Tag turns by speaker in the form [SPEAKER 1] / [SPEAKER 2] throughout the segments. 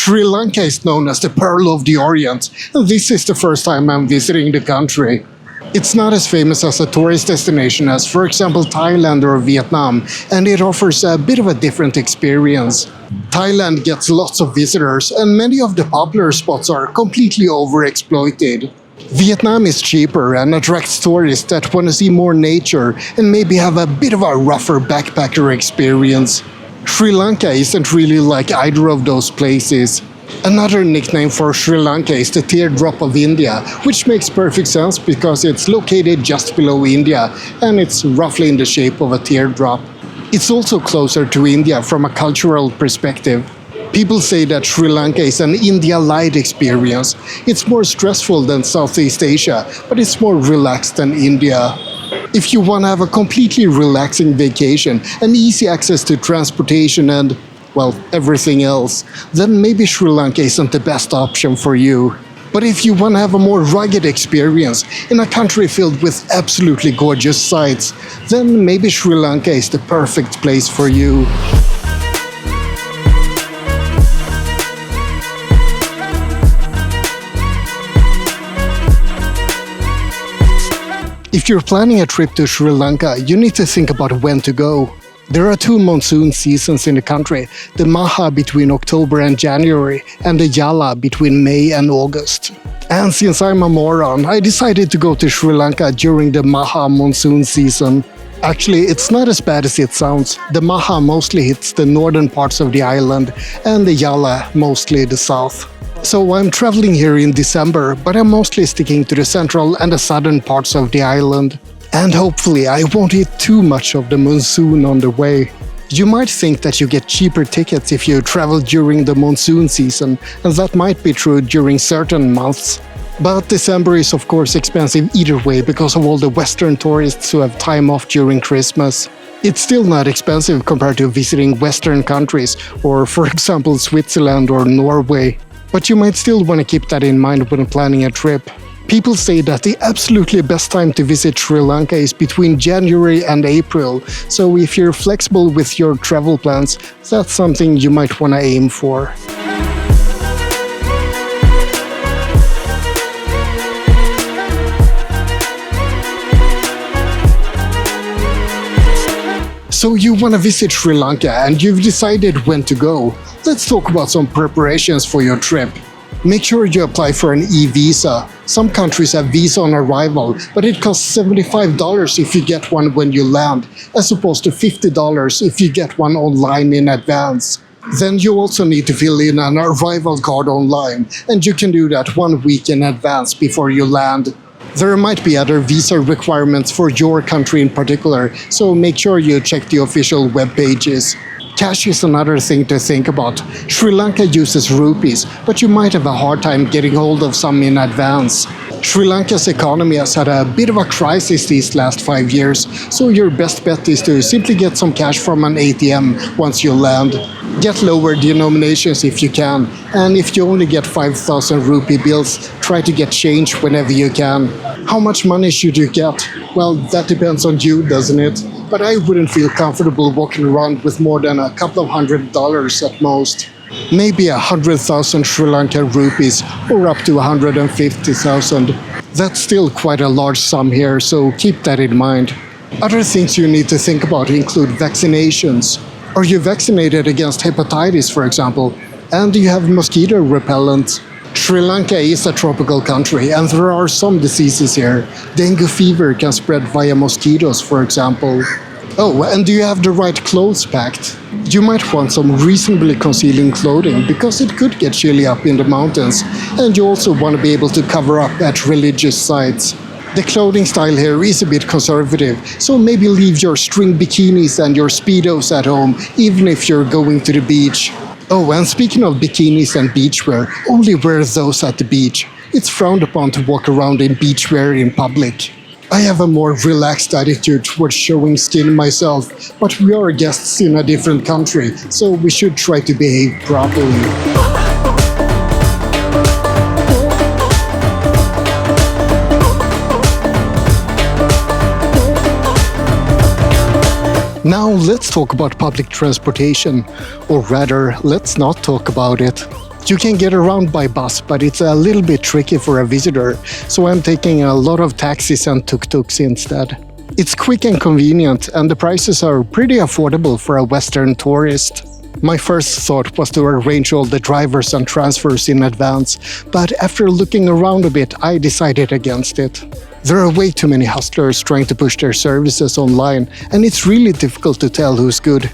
[SPEAKER 1] Sri Lanka is known as the Pearl of the Orient, and this is the first time I'm visiting the country. It's not as famous as a tourist destination as, for example, Thailand or Vietnam, and it offers a bit of a different experience. Thailand gets lots of visitors, and many of the popular spots are completely overexploited. Vietnam is cheaper and attracts tourists that want to see more nature and maybe have a bit of a rougher backpacker experience. Sri Lanka isn't really like either of those places. Another nickname for Sri Lanka is the teardrop of India, which makes perfect sense because it's located just below India and it's roughly in the shape of a teardrop. It's also closer to India from a cultural perspective. People say that Sri Lanka is an India-light experience. It's more stressful than Southeast Asia, but it's more relaxed than India. If you want to have a completely relaxing vacation and easy access to transportation and, well, everything else, then maybe Sri Lanka isn't the best option for you. But if you want to have a more rugged experience in a country filled with absolutely gorgeous sights, then maybe Sri Lanka is the perfect place for you. If you're planning a trip to Sri Lanka, you need to think about when to go. There are two monsoon seasons in the country, the Maha between October and January, and the Yala between May and August. And since I'm a moron, I decided to go to Sri Lanka during the Maha monsoon season. Actually, it's not as bad as it sounds. The Maha mostly hits the northern parts of the island, and the Yala mostly the south. So I'm traveling here in December, but I'm mostly sticking to the central and the southern parts of the island. And hopefully I won't hit too much of the monsoon on the way. You might think that you get cheaper tickets if you travel during the monsoon season, and that might be true during certain months. But December is of course expensive either way because of all the Western tourists who have time off during Christmas. It's still not expensive compared to visiting Western countries, or for example Switzerland or Norway. But you might still want to keep that in mind when planning a trip. People say that the absolutely best time to visit Sri Lanka is between January and April, so if you're flexible with your travel plans, that's something you might want to aim for. So you want to visit Sri Lanka and you've decided when to go. Let's talk about some preparations for your trip. Make sure you apply for an e-visa. Some countries have visa on arrival, but it costs $75 if you get one when you land, as opposed to $50 if you get one online in advance. Then you also need to fill in an arrival card online, and you can do that 1 week in advance before you land. There might be other visa requirements for your country in particular, so make sure you check the official web pages. Cash is another thing to think about. Sri Lanka uses rupees, but you might have a hard time getting hold of some in advance. Sri Lanka's economy has had a bit of a crisis these last 5 years, so your best bet is to simply get some cash from an ATM once you land. Get lower denominations if you can, and if you only get 5,000 rupee bills, try to get change whenever you can. How much money should you get? Well, that depends on you, doesn't it? But I wouldn't feel comfortable walking around with more than a couple of $100s at most. Maybe 100,000 Sri Lankan rupees or up to 150,000. That's still quite a large sum here, so keep that in mind. Other things you need to think about include vaccinations. Are you vaccinated against hepatitis, for example? And do you have mosquito repellent? Sri Lanka is a tropical country and there are some diseases here. Dengue fever can spread via mosquitoes, for example. Oh, and do you have the right clothes packed? You might want some reasonably concealing clothing because it could get chilly up in the mountains, and you also want to be able to cover up at religious sites. The clothing style here is a bit conservative, so maybe leave your string bikinis and your speedos at home, even if you're going to the beach. Oh, and speaking of bikinis and beachwear, only wear those at the beach. It's frowned upon to walk around in beachwear in public. I have a more relaxed attitude towards showing skin myself, but we are guests in a different country, so we should try to behave properly. Now let's talk about public transportation, or rather, let's not talk about it. You can get around by bus, but it's a little bit tricky for a visitor, so I'm taking a lot of taxis and tuk-tuks instead. It's quick and convenient, and the prices are pretty affordable for a Western tourist. My first thought was to arrange all the drivers and transfers in advance, but after looking around a bit, I decided against it. There are way too many hustlers trying to push their services online, and it's really difficult to tell who's good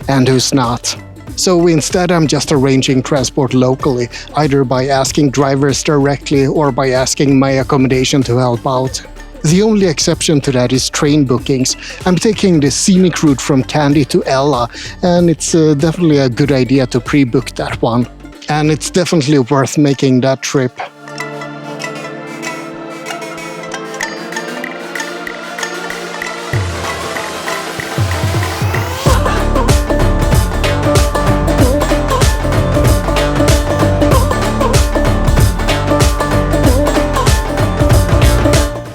[SPEAKER 1] and who's not. So instead, I'm just arranging transport locally, either by asking drivers directly or by asking my accommodation to help out. The only exception to that is train bookings. I'm taking the Scenic route from Kandy to Yala, and it's definitely a good idea to pre-book that one. And it's definitely worth making that trip.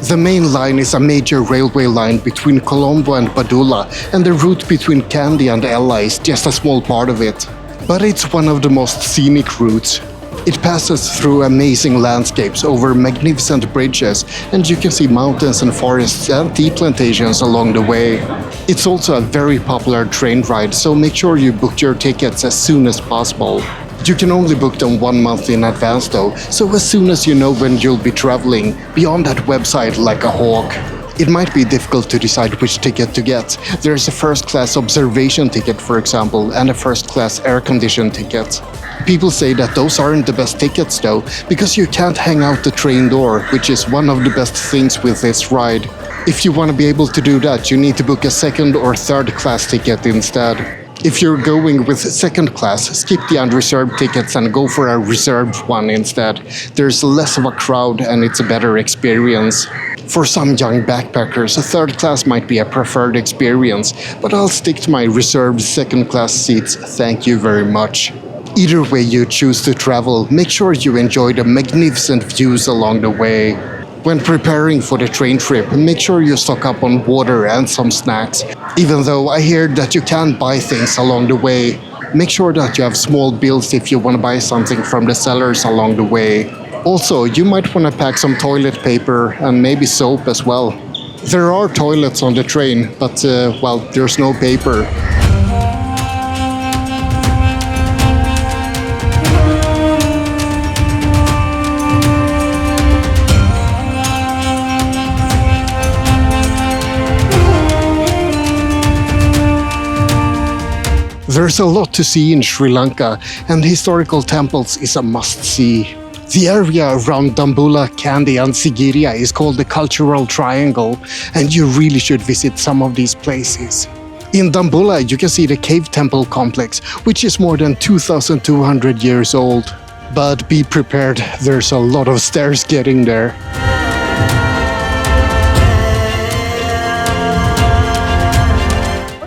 [SPEAKER 1] The main line is a major railway line between Colombo and Dambulla, and the route between Kandy and Ella is just a small part of it. But it's one of the most scenic routes. It passes through amazing landscapes over magnificent bridges, and you can see mountains and forests and tea plantations along the way. It's also a very popular train ride, so make sure you book your tickets as soon as possible. You can only book them 1 month in advance though, so as soon as you know when you'll be traveling, be on that website like a hawk. It might be difficult to decide which ticket to get. There's a first-class observation ticket, for example, and a first-class air-conditioned ticket. People say that those aren't the best tickets though, because you can't hang out the train door, which is one of the best things with this ride. If you want to be able to do that, you need to book a second or third-class ticket instead. If you're going with second class, skip the unreserved tickets and go for a reserved one instead. There's less of a crowd and it's a better experience. For some young backpackers, a third class might be a preferred experience, but I'll stick to my reserved second class seats, thank you very much. Either way you choose to travel, make sure you enjoy the magnificent views along the way. When preparing for the train trip, make sure you stock up on water and some snacks. Even though I hear that you can buy things along the way, make sure that you have small bills if you want to buy something from the sellers along the way. Also, you might want to pack some toilet paper and maybe soap as well. There are toilets on the train, but well, there's no paper. There's a lot to see in Sri Lanka, and historical temples is a must-see. The area around Dambulla, Kandy and Sigiriya is called the Cultural Triangle, and you really should visit some of these places. In Dambulla, you can see the cave temple complex, which is more than 2,200 years old. But be prepared, there's a lot of stairs getting there.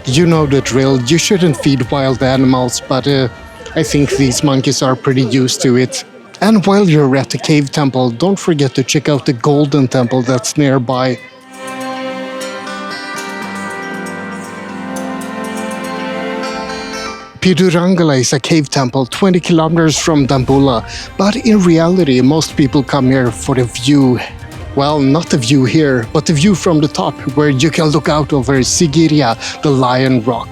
[SPEAKER 1] You know the drill, you shouldn't feed wild animals, but I think these monkeys are pretty used to it. And while you're at the cave temple, don't forget to check out the golden temple that's nearby. Pidurangala is a cave temple 20 kilometers from Dambulla, but in reality most people come here for the view. Well, not the view here, but the view from the top, where you can look out over Sigiriya, the Lion Rock.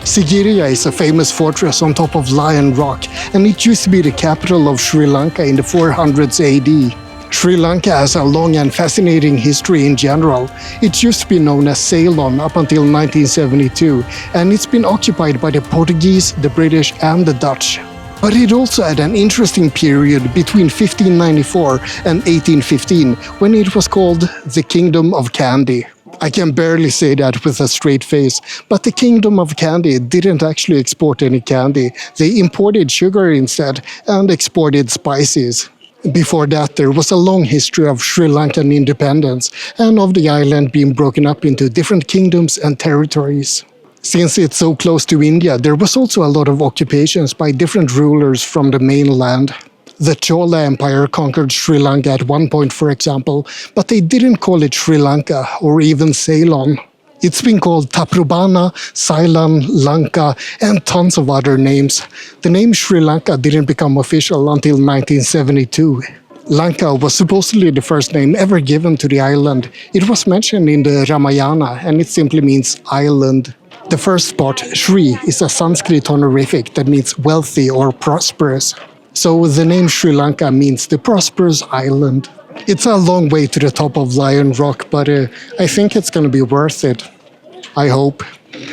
[SPEAKER 1] Sigiriya is a famous fortress on top of Lion Rock, and it used to be the capital of Sri Lanka in the 400s AD. Sri Lanka has a long and fascinating history in general. It used to be known as Ceylon up until 1972, and it's been occupied by the Portuguese, the British and the Dutch. But it also had an interesting period between 1594 and 1815, when it was called the Kingdom of Kandy. I can barely say that with a straight face, but the Kingdom of Kandy didn't actually export any candy. They imported sugar instead and exported spices. Before that, there was a long history of Sri Lankan independence and of the island being broken up into different kingdoms and territories. Since it's so close to India, there was also a lot of occupations by different rulers from the mainland. The Chola Empire conquered Sri Lanka at one point, for example, but they didn't call it Sri Lanka or even Ceylon. It's been called Taprobana, Ceylon, Lanka, and tons of other names. The name Sri Lanka didn't become official until 1972. Lanka was supposedly the first name ever given to the island. It was mentioned in the Ramayana, and it simply means island. The first part, Sri, is a Sanskrit honorific that means wealthy or prosperous. So the name Sri Lanka means the prosperous island. It's a long way to the top of Lion Rock, but I think it's going to be worth it. I hope.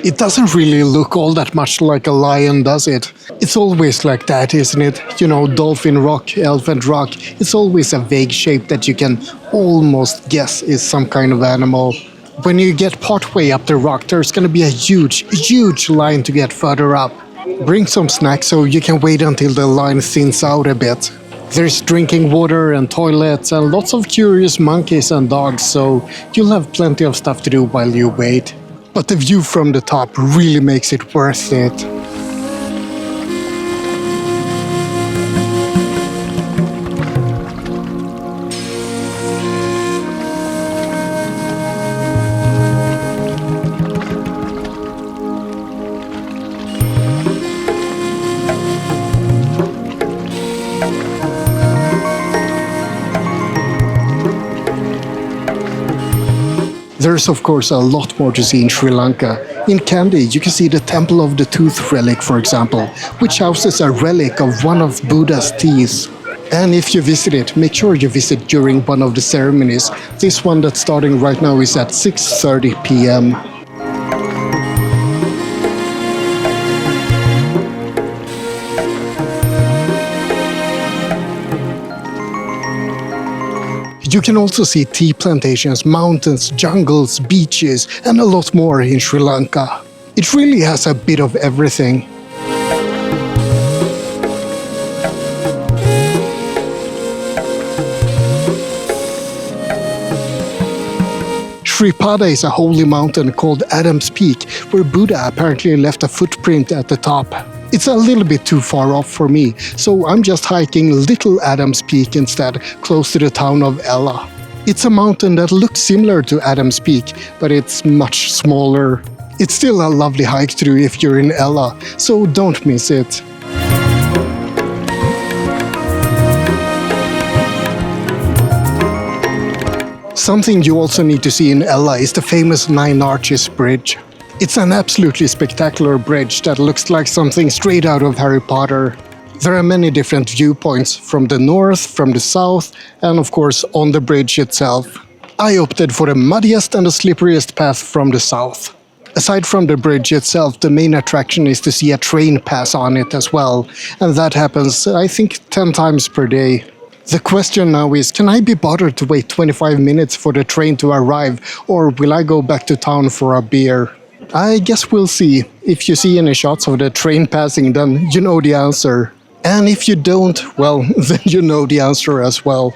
[SPEAKER 1] It doesn't really look all that much like a lion, does it? It's always like that, isn't it? You know, Dolphin Rock, Elephant Rock. It's always a vague shape that you can almost guess is some kind of animal. When you get partway up the rock, there's going to be a huge line to get further up. Bring some snacks so you can wait until the line thins out a bit. There's drinking water and toilets and lots of curious monkeys and dogs, so you'll have plenty of stuff to do while you wait. But the view from the top really makes it worth it. There's of course a lot more to see in Sri Lanka. In Kandy, you can see the Temple of the Tooth relic, for example, which houses a relic of one of Buddha's teeth. And if you visit it, make sure you visit during one of the ceremonies. This one that's starting right now is at 6:30 p.m. You can also see tea plantations, mountains, jungles, beaches, and a lot more in Sri Lanka. It really has a bit of everything. Sripada is a holy mountain called Adam's Peak, where Buddha apparently left a footprint at the top. It's a little bit too far off for me, so I'm just hiking Little Adam's Peak instead, close to the town of Ella. It's a mountain that looks similar to Adam's Peak, but it's much smaller. It's still a lovely hike to do if you're in Ella, so don't miss it. Something you also need to see in Ella is the famous Nine Arches Bridge. It's an absolutely spectacular bridge that looks like something straight out of Harry Potter. There are many different viewpoints, from the north, from the south, and of course on the bridge itself. I opted for the muddiest and the slipperiest path from the south. Aside from the bridge itself, the main attraction is to see a train pass on it as well, and that happens, I think, 10 times per day. The question now is, can I be bothered to wait 25 minutes for the train to arrive, or will I go back to town for a beer? I guess we'll see. If you see any shots of the train passing, then you know the answer. And if you don't, well, then you know the answer as well.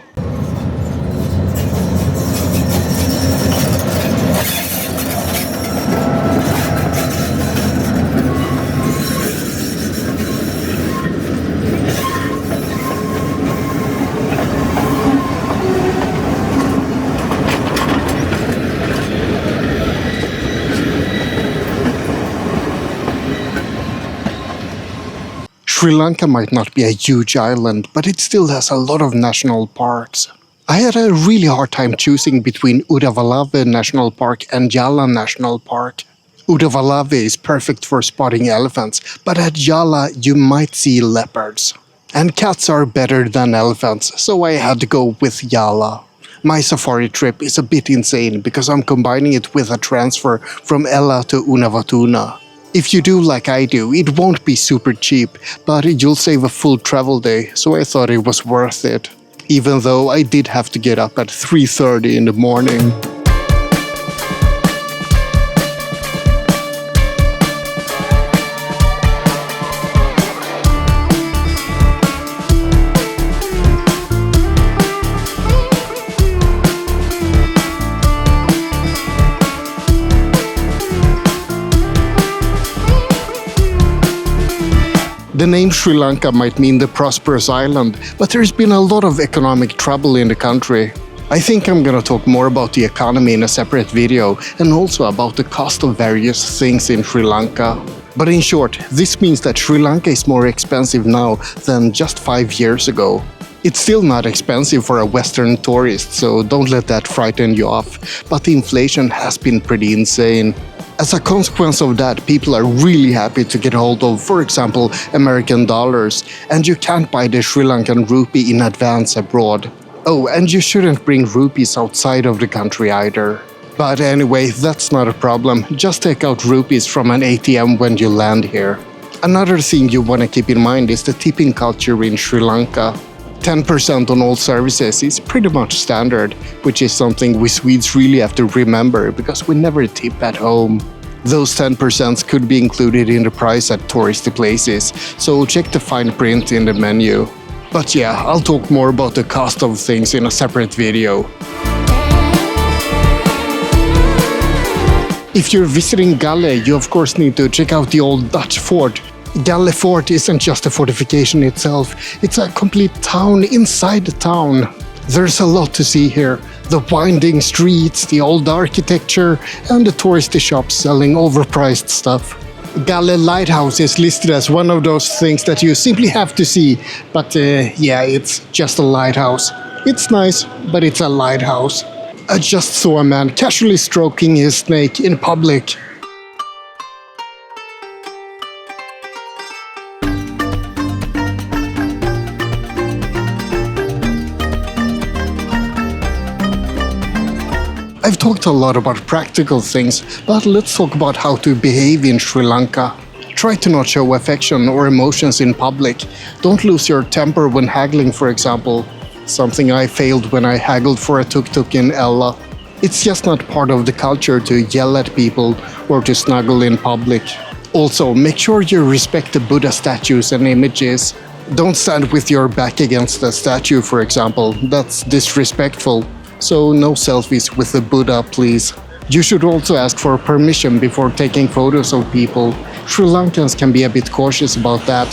[SPEAKER 1] Sri Lanka might not be a huge island, but it still has a lot of national parks. I had a really hard time choosing between Unawatuna National Park and Yala National Park. Unawatuna is perfect for spotting elephants, but at Yala you might see leopards. And cats are better than elephants, so I had to go with Yala. My safari trip is a bit insane because I'm combining it with a transfer from Ella to Unawatuna. If you do like I do, it won't be super cheap, but you'll save a full travel day, so I thought it was worth it. Even though I did have to get up at 3:30 in the morning. The The name Sri Lanka might mean the prosperous island, but there's been a lot of economic trouble in the country. I think I'm gonna talk more about the economy in a separate video and also about the cost of various things in Sri Lanka. But in short, this means that Sri Lanka is more expensive now than just 5 years ago. It's still not expensive for a Western tourist, so don't let that frighten you off, but the inflation has been pretty insane. As a consequence of that, people are really happy to get hold of, for example, American dollars, and you can't buy the Sri Lankan rupee in advance abroad. Oh, and you shouldn't bring rupees outside of the country either. But anyway, that's not a problem. Just take out rupees from an ATM when you land here. Another thing you want to keep in mind is the tipping culture in Sri Lanka. 10% on all services is pretty much standard, which is something we Swedes really have to remember because we never tip at home. Those 10% could be included in the price at touristy places, so check the fine print in the menu. But yeah, I'll talk more about the cost of things in a separate video. If you're visiting Galle, you of course need to check out the old Dutch fort. Galle Fort isn't just a fortification itself, it's a complete town inside the town. There's a lot to see here. The winding streets, the old architecture, and the touristy shops selling overpriced stuff. Galle Lighthouse is listed as one of those things that you simply have to see, but yeah, it's just a lighthouse. It's nice, but it's a lighthouse. I just saw a man casually stroking his snake in public. I've talked a lot about practical things, but let's talk about how to behave in Sri Lanka. Try to not show affection or emotions in public. Don't lose your temper when haggling, for example. Something I failed when I haggled for a tuk-tuk in Ella. It's just not part of the culture to yell at people or to snuggle in public. Also, make sure you respect the Buddha statues and images. Don't stand with your back against a statue, for example. That's disrespectful. So no selfies with the Buddha, please. You should also ask for permission before taking photos of people. Sri Lankans can be a bit cautious about that.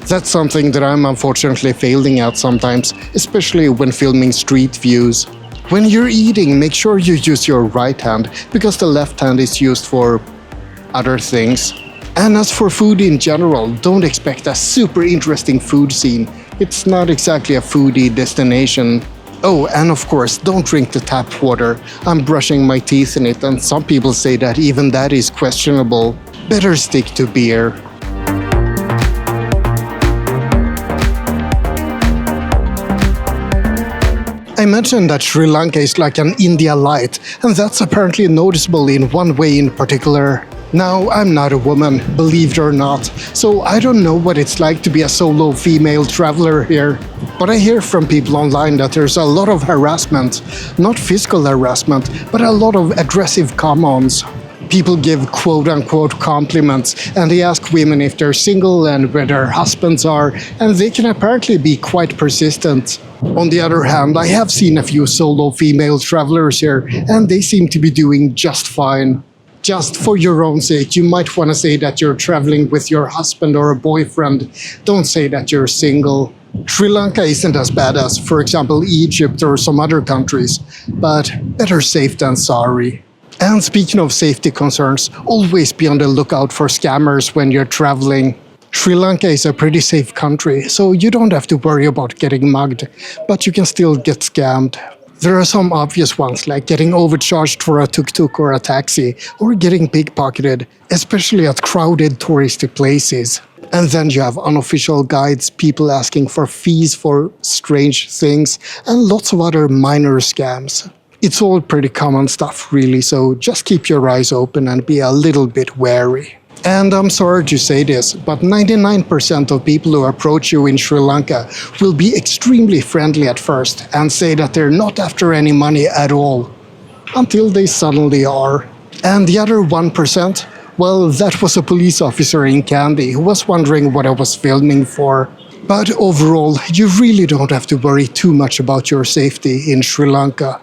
[SPEAKER 1] That's something that I'm unfortunately failing at sometimes, especially when filming street views. When you're eating, make sure you use your right hand, because the left hand is used for other things. And as for food in general, don't expect a super interesting food scene. It's not exactly a foodie destination. Oh, and of course, don't drink the tap water. I'm brushing my teeth in it, and some people say that even that is questionable. Better stick to beer. I mentioned that Sri Lanka is like an India light, and that's apparently noticeable in one way in particular. Now, I'm not a woman, believe it or not, so I don't know what it's like to be a solo female traveler here. But I hear from people online that there's a lot of harassment, not physical harassment, but a lot of aggressive comments. People give quote-unquote compliments, and they ask women if they're single and where their husbands are, and they can apparently be quite persistent. On the other hand, I have seen a few solo female travelers here, and they seem to be doing just fine. Just for your own sake, you might want to say that you're traveling with your husband or a boyfriend. Don't say that you're single. Sri Lanka isn't as bad as, for example, Egypt or some other countries, but better safe than sorry. And speaking of safety concerns, always be on the lookout for scammers when you're traveling. Sri Lanka is a pretty safe country, so you don't have to worry about getting mugged, but you can still get scammed. There are some obvious ones, like getting overcharged for a tuk-tuk or a taxi, or getting pickpocketed, especially at crowded touristy places. And then you have unofficial guides, people asking for fees for strange things, and lots of other minor scams. It's all pretty common stuff, really, so just keep your eyes open and be a little bit wary. And I'm sorry to say this, but 99% of people who approach you in Sri Lanka will be extremely friendly at first and say that they're not after any money at all, until they suddenly are. And the other 1%, well, that was a police officer in Kandy who was wondering what I was filming for. But overall, you really don't have to worry too much about your safety in Sri Lanka.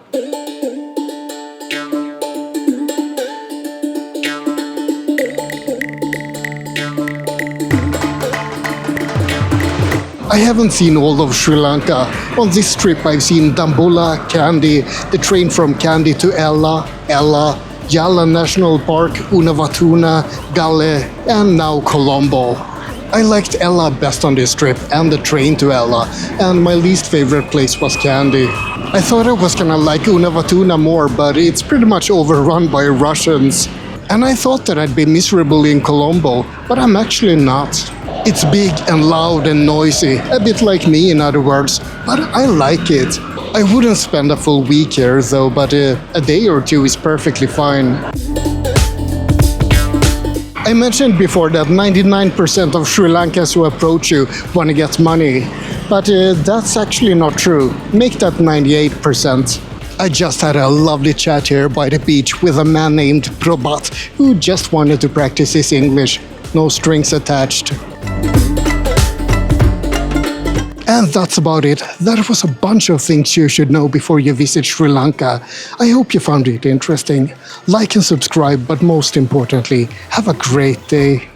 [SPEAKER 1] I haven't seen all of Sri Lanka. On this trip I've seen Dambulla, Kandy, the train from Kandy to Yala, Yala National Park, Unawatuna, Galle, and now Colombo. I liked Ella best on this trip and the train to Ella, and my least favorite place was Kandy. I thought I was gonna like Unawatuna more, but it's pretty much overrun by Russians. And I thought that I'd be miserable in Colombo, but I'm actually not. It's big and loud and noisy, a bit like me in other words, but I like it. I wouldn't spend a full week here though, but a day or two is perfectly fine. I mentioned before that 99% of Sri Lankans who approach you want to get money, but that's actually not true. Make that 98%. I just had a lovely chat here by the beach with a man named Probat who just wanted to practice his English. No strings attached. And that's about it. That was a bunch of things you should know before you visit Sri Lanka. I hope you found it interesting. Like and subscribe, but most importantly, have a great day.